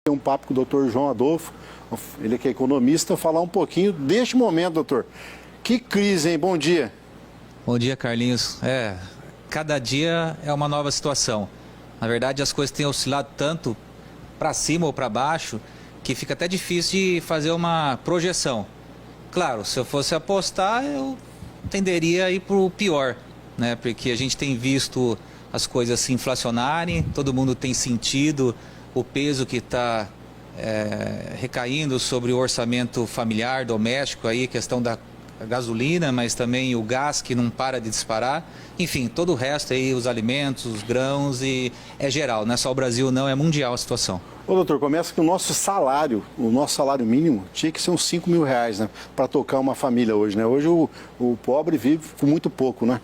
Um papo com o doutor João Adolfo, ele que é economista, falar um pouquinho deste momento, doutor. Que crise, hein? Bom dia. Bom dia, Carlinhos. Cada dia é uma nova situação. Na verdade, as coisas têm oscilado tanto para cima ou para baixo que fica até difícil de fazer uma projeção. Claro, se eu fosse apostar, eu tenderia a ir para o pior, né? Porque a gente tem visto as coisas se inflacionarem, todo mundo tem sentido o peso que está recaindo sobre o orçamento familiar, doméstico, aí, questão da gasolina, mas também o gás que não para de disparar. Enfim, todo o resto aí, os alimentos, os grãos, e é geral, não é só o Brasil não, é mundial a situação. Ô doutor, começa que o nosso salário mínimo tinha que ser uns 5 mil reais, né? Para tocar uma família hoje, né? Hoje o pobre vive com muito pouco, né?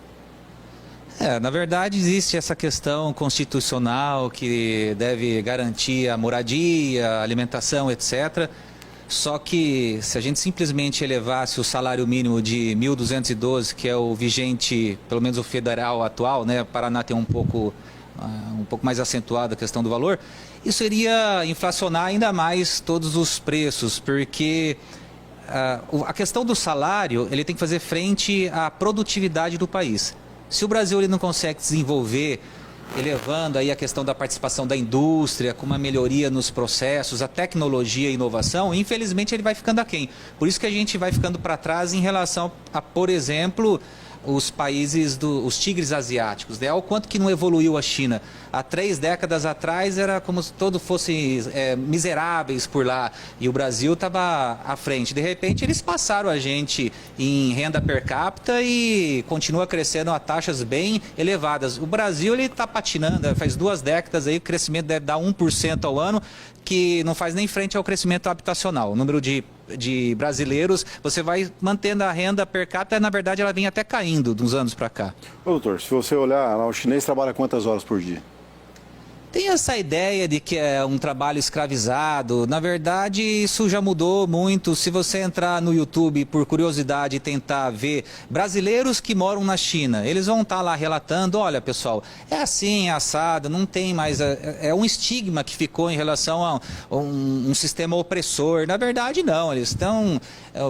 Na verdade existe essa questão constitucional que deve garantir a moradia, a alimentação, etc. Só que se a gente simplesmente elevasse o salário mínimo de 1.212, que é o vigente, pelo menos o federal atual, né? O Paraná tem um pouco mais acentuada a questão do valor, isso iria inflacionar ainda mais todos os preços, porque a questão do salário, ele tem que fazer frente à produtividade do país. Se o Brasil ele não consegue desenvolver, elevando aí a questão da participação da indústria, com uma melhoria nos processos, a tecnologia e a inovação, infelizmente ele vai ficando aquém. Por isso que a gente vai ficando para trás em relação a, por exemplo, os países os tigres asiáticos, né? Olha o quanto que não evoluiu a China. Há 3 décadas atrás era como se todos fossem miseráveis por lá, e o Brasil estava à frente. De repente eles passaram a gente em renda per capita e continua crescendo a taxas bem elevadas. O Brasil ele está patinando, faz 2 décadas aí o crescimento deve dar 1% ao ano, que não faz nem frente ao crescimento habitacional. O número de brasileiros, você vai mantendo a renda per capita, na verdade ela vem até caindo de uns anos para cá. Ô, doutor, se você olhar lá, o chinês trabalha quantas horas por dia? Tem essa ideia de que é um trabalho escravizado. Na verdade, isso já mudou muito. Se você entrar no YouTube por curiosidade e tentar ver brasileiros que moram na China, eles vão estar lá relatando, olha pessoal, é assim, é assado, não tem mais... É um estigma que ficou em relação a um sistema opressor. Na verdade, não. Eles estão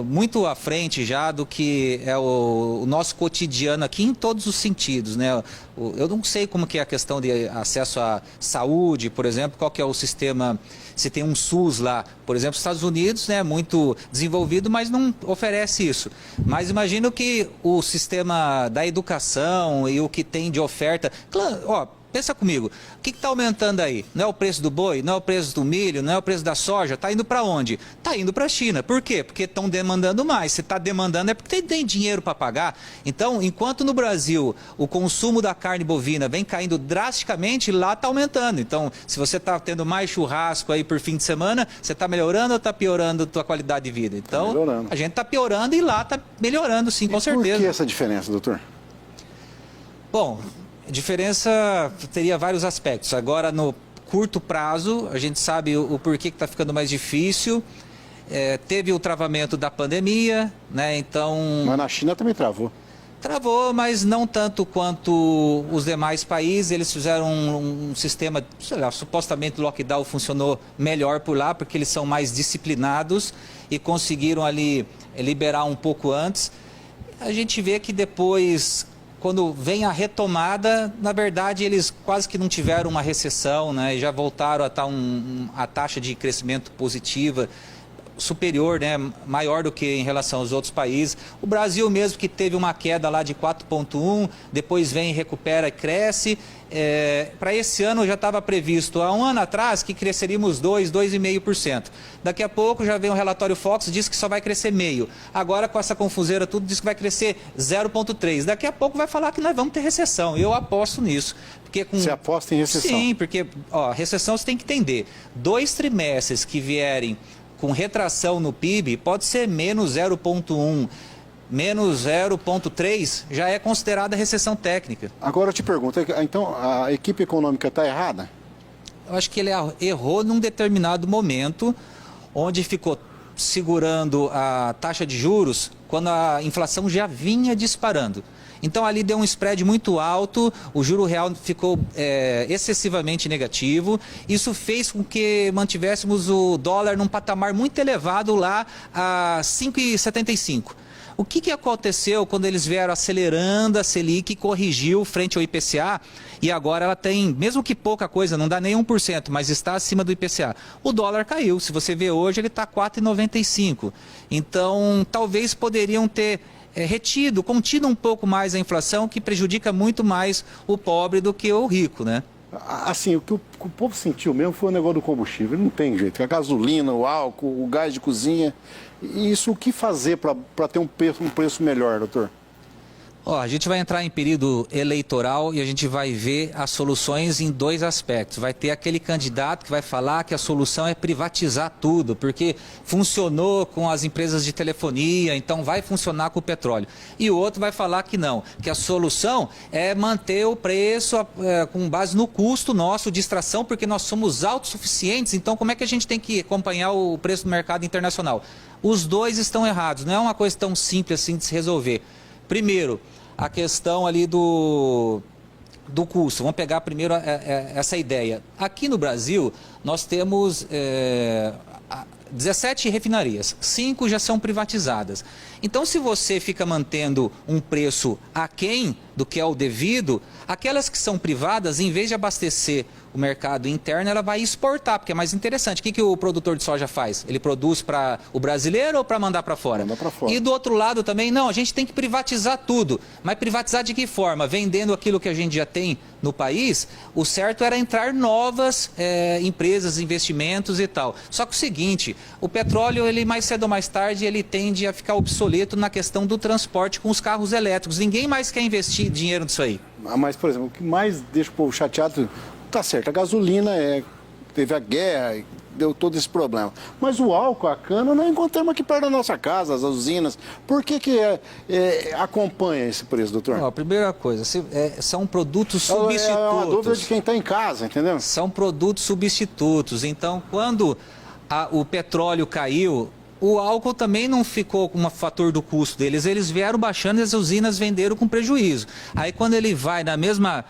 muito à frente já do que é o nosso cotidiano aqui em todos os sentidos, né? Eu não sei como que é a questão de acesso à saúde, por exemplo, qual que é o sistema, se tem um SUS lá, por exemplo, os Estados Unidos, né, muito desenvolvido, mas não oferece isso. Mas imagino que o sistema da educação e o que tem de oferta, claro, ó, pensa comigo, o que está aumentando aí? Não é o preço do boi, não é o preço do milho, não é o preço da soja, está indo para onde? Está indo para a China. Por quê? Porque estão demandando mais. Se está demandando é porque tem dinheiro para pagar. Então, enquanto no Brasil o consumo da carne bovina vem caindo drasticamente, lá está aumentando. Então, se você está tendo mais churrasco aí por fim de semana, você está melhorando ou está piorando a tua qualidade de vida? Então, a gente está piorando e lá está melhorando, sim, com certeza. Por que essa diferença, doutor? Bom, a diferença teria vários aspectos. Agora, no curto prazo, a gente sabe o porquê que está ficando mais difícil. Teve o travamento da pandemia, né? Então... Mas na China também travou. Travou, mas não tanto quanto os demais países. Eles fizeram um sistema, sei lá, supostamente o lockdown funcionou melhor por lá, porque eles são mais disciplinados e conseguiram ali liberar um pouco antes. A gente vê que depois... Quando vem a retomada, na verdade, eles quase que não tiveram uma recessão, né? E já voltaram a estar a taxa de crescimento positiva, superior, né? Maior do que em relação aos outros países. O Brasil mesmo, que teve uma queda lá de 4,1, depois vem, recupera e cresce. Para esse ano já estava previsto, há um ano atrás, que cresceríamos 2,5%. Daqui a pouco já vem o relatório Fox, diz que só vai crescer meio. Agora, com essa confuseira tudo, diz que vai crescer 0,3%. Daqui a pouco vai falar que nós vamos ter recessão. Eu aposto nisso. Porque Você aposta em recessão? Sim, porque recessão você tem que entender. 2 trimestres que vierem com retração no PIB, pode ser menos 0,1%. Menos 0,3 já é considerada recessão técnica. Agora eu te pergunto, então a equipe econômica está errada? Eu acho que ele errou num determinado momento, onde ficou segurando a taxa de juros quando a inflação já vinha disparando. Então ali deu um spread muito alto, o juro real ficou excessivamente negativo. Isso fez com que mantivéssemos o dólar num patamar muito elevado lá a 5,75. O que aconteceu quando eles vieram acelerando a Selic, corrigiu frente ao IPCA e agora ela tem, mesmo que pouca coisa, não dá nem 1%, mas está acima do IPCA. O dólar caiu, se você vê hoje ele está 4,95. Então talvez poderiam ter contido um pouco mais a inflação, que prejudica muito mais o pobre do que o rico, né? Assim, o que o povo sentiu mesmo foi o negócio do combustível. Não tem jeito. A gasolina, o álcool, o gás de cozinha. E isso, o que fazer para ter um preço melhor, doutor? Ó, a gente vai entrar em período eleitoral e a gente vai ver as soluções em dois aspectos. Vai ter aquele candidato que vai falar que a solução é privatizar tudo, porque funcionou com as empresas de telefonia, então vai funcionar com o petróleo. E o outro vai falar que não, que a solução é manter o preço com base no custo nosso de extração, porque nós somos autossuficientes, então como é que a gente tem que acompanhar o preço do mercado internacional? Os dois estão errados, não é uma coisa tão simples assim de se resolver. Primeiro, a questão ali do custo. Vamos pegar primeiro essa ideia. Aqui no Brasil, nós temos 17 refinarias, 5 já são privatizadas. Então, se você fica mantendo um preço aquém do que é o devido, aquelas que são privadas, em vez de abastecer o mercado interno, ela vai exportar, porque é mais interessante. O que o produtor de soja faz? Ele produz para o brasileiro ou para mandar para fora? Manda para fora. E do outro lado também, não, a gente tem que privatizar tudo. Mas privatizar de que forma? Vendendo aquilo que a gente já tem no país. O certo era entrar novas empresas, investimentos e tal. Só que o seguinte, o petróleo, ele mais cedo ou mais tarde, ele tende a ficar obsoleto na questão do transporte com os carros elétricos. Ninguém mais quer investir dinheiro nisso aí. Mas, por exemplo, o que mais deixa o povo chateado, tá certo, a gasolina teve a guerra, deu todo esse problema. Mas o álcool, a cana, nós encontramos aqui perto da nossa casa, as usinas. Por que acompanha esse preço, doutor? Ó, primeira coisa, são produtos substitutos. É uma dúvida de quem está em casa, entendeu? São produtos substitutos. Então, quando o petróleo caiu, o álcool também não ficou com um fator do custo deles. Eles vieram baixando e as usinas venderam com prejuízo. Aí quando ele vai na mesma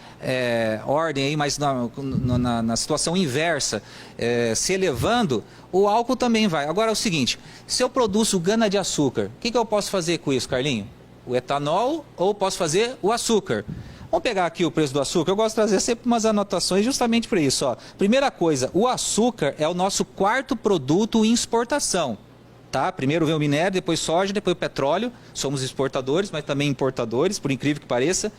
ordem, aí, mas na situação inversa, se elevando, o álcool também vai. Agora é o seguinte, se eu produzo cana-de-açúcar, o que eu posso fazer com isso, Carlinho? O etanol ou posso fazer o açúcar? Vamos pegar aqui o preço do açúcar. Eu gosto de trazer sempre umas anotações justamente por isso. Ó. Primeira coisa, o açúcar é o nosso quarto produto em exportação. Tá? Primeiro vem o minério, depois soja, depois o petróleo. Somos exportadores, mas também importadores, por incrível que pareça.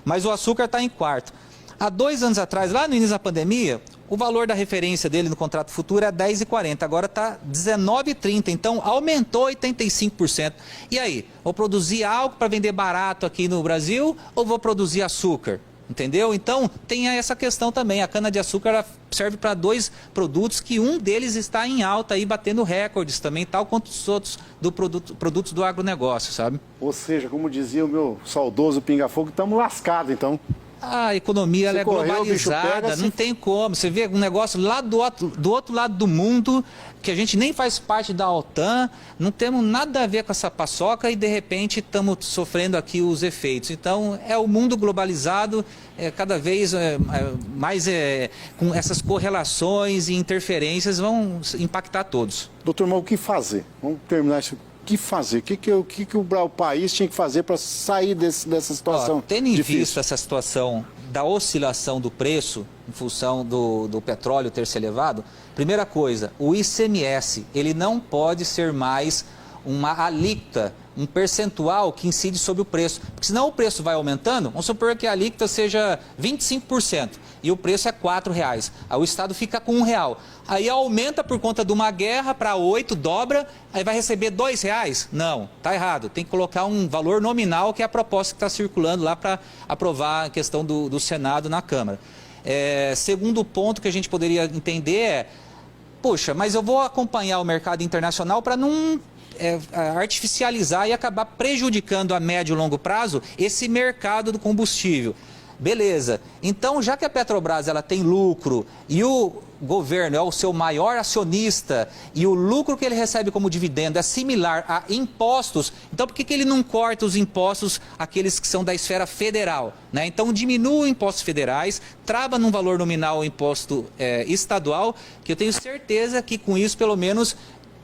Mas o açúcar está em quarto. Há 2 anos atrás, lá no início da pandemia, o valor da referência dele no contrato futuro é 10,40. Agora está 19,30. Então aumentou 85%. E aí, vou produzir algo para vender barato aqui no Brasil ou vou produzir açúcar? Entendeu? Então, tem essa questão também. A cana-de-açúcar serve para 2 produtos, que um deles está em alta, aí, batendo recordes também, tal quanto os outros produtos do agronegócio, sabe? Ou seja, como dizia o meu saudoso Pinga-Fogo, estamos lascados, então. A economia ela é globalizada, pega, não tem como. Você vê um negócio lá do outro lado do mundo, que a gente nem faz parte da OTAN, não temos nada a ver com essa paçoca e de repente estamos sofrendo aqui os efeitos. Então é o mundo globalizado, cada vez mais com essas correlações e interferências vão impactar todos. Doutor, mas o que fazer? Vamos terminar isso. O que fazer? O que o país tinha que fazer para sair dessa situação? Tendo em difícil? vista essa situação da oscilação do preço, em função do petróleo ter se elevado, primeira coisa, o ICMS, ele não pode ser mais uma alíquota, um percentual que incide sobre o preço. Porque senão o preço vai aumentando, vamos supor que a alíquota seja 25% e o preço é R$4. Aí o Estado fica com R$1. Aí aumenta por conta de uma guerra para 8, dobra, aí vai receber R$2? Não, tá errado. Tem que colocar um valor nominal, que é a proposta que está circulando lá para aprovar a questão do Senado na Câmara. Segundo ponto que a gente poderia entender poxa, mas eu vou acompanhar o mercado internacional para não artificializar e acabar prejudicando a médio e longo prazo esse mercado do combustível. Beleza. Então, já que a Petrobras ela tem lucro e o governo é o seu maior acionista e o lucro que ele recebe como dividendo é similar a impostos, então por que ele não corta os impostos, aqueles que são da esfera federal, né? Então diminua impostos federais, trava num valor nominal o imposto estadual, que eu tenho certeza que com isso pelo menos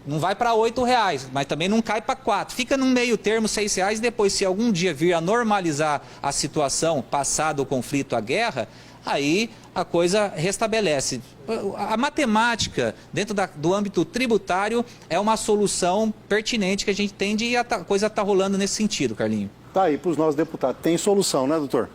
não vai para R$8, mas também não cai para 4. Fica num meio termo, R$6, e depois, se algum dia vir a normalizar a situação, passado o conflito, a guerra, aí a coisa restabelece. A matemática, dentro do âmbito tributário, é uma solução pertinente que a gente tem e a coisa está rolando nesse sentido, Carlinho. Tá aí para os nossos deputados. Tem solução, né, doutor?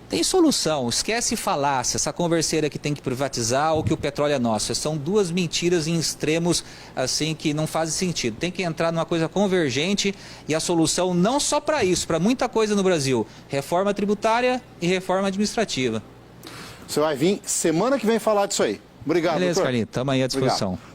Tem solução, esquece falácia, essa converseira que tem que privatizar ou que o petróleo é nosso. São duas mentiras em extremos assim que não fazem sentido. Tem que entrar numa coisa convergente e a solução não só para isso, para muita coisa no Brasil. Reforma tributária e reforma administrativa. Você vai vir semana que vem falar disso aí. Obrigado, Beleza, doutor. Carlinhos, estamos aí à disposição. Obrigado.